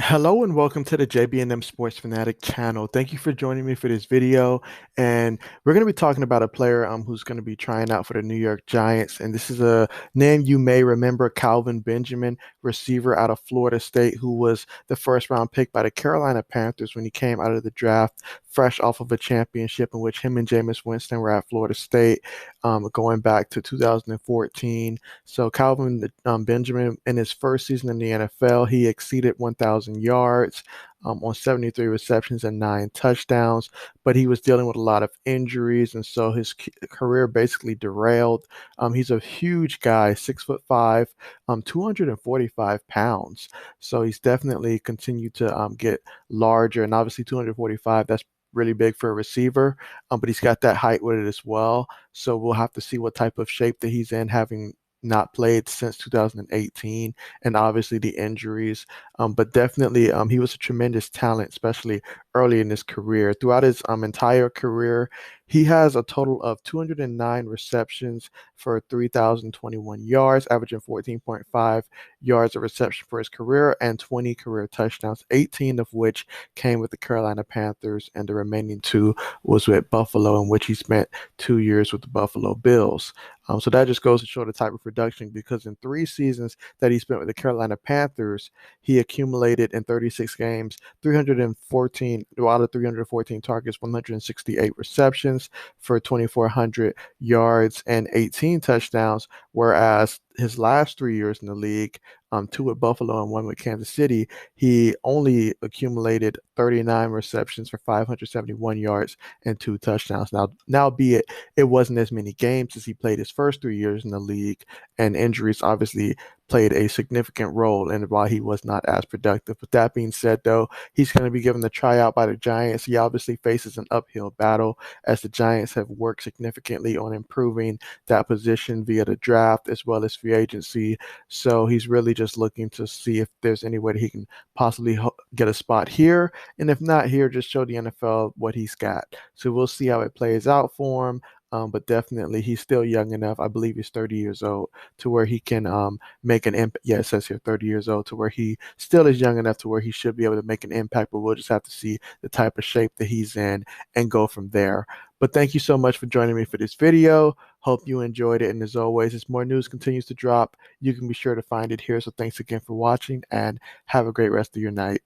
Hello and welcome to the JB&M Sports Fanatic channel. Thank you for joining me for this video. And we're going to be talking about a player who's going to be trying out for the New York Giants. And this is a name you may remember, Kelvin Benjamin, receiver out of Florida State, who was the first round pick by the Carolina Panthers when he came out of the draft, fresh off of a championship in which him and Jameis Winston were at Florida State, going back to 2014. So Calvin Benjamin, in his first season in the NFL, he exceeded 1,000 yards on 73 receptions and 9 touchdowns. But he was dealing with a lot of injuries, and so his career basically derailed. He's a huge guy, 6'5", 245 pounds. So he's definitely continued to get larger, and obviously 245. That's really big for a receiver, but he's got that height with it as well. So we'll have to see what type of shape that he's in, having not played since 2018, and obviously the injuries. But definitely, he was a tremendous talent, especially early in his career. Throughout his entire career, he has a total of 209 receptions for 3,021 yards, averaging 14.5 yards a reception for his career, and 20 career touchdowns, 18 of which came with the Carolina Panthers, and the remaining two was with Buffalo, in which he spent 2 years with the Buffalo Bills. So that just goes to show the type of production, because in 3 seasons that he spent with the Carolina Panthers, he accumulated in 36 games 314, out of 314 targets, 168 receptions for 2,400 yards and 18 touchdowns, whereas his last 3 years in the league, two with Buffalo and one with Kansas City, he only accumulated 39 receptions for 571 yards and 2 touchdowns. Now, be it wasn't as many games as he played his first 3 years in the league, and injuries obviously played a significant role in why he was not as productive. But that being said, though, he's going to be given the tryout by the Giants. He obviously faces an uphill battle, as the Giants have worked significantly on improving that position via the draft as well as free agency. So he's really just looking to see if there's any way that he can possibly get a spot here. And if not here, just show the NFL what he's got. So we'll see how it plays out for him. But definitely, he's still young enough. I believe he's 30 years old to where he can make an impact. Yeah, it says here 30 years old, to where he still is young enough to where he should be able to make an impact. But we'll just have to see the type of shape that he's in and go from there. But thank you so much for joining me for this video. Hope you enjoyed it. And as always, as more news continues to drop, you can be sure to find it here. So thanks again for watching, and have a great rest of your night.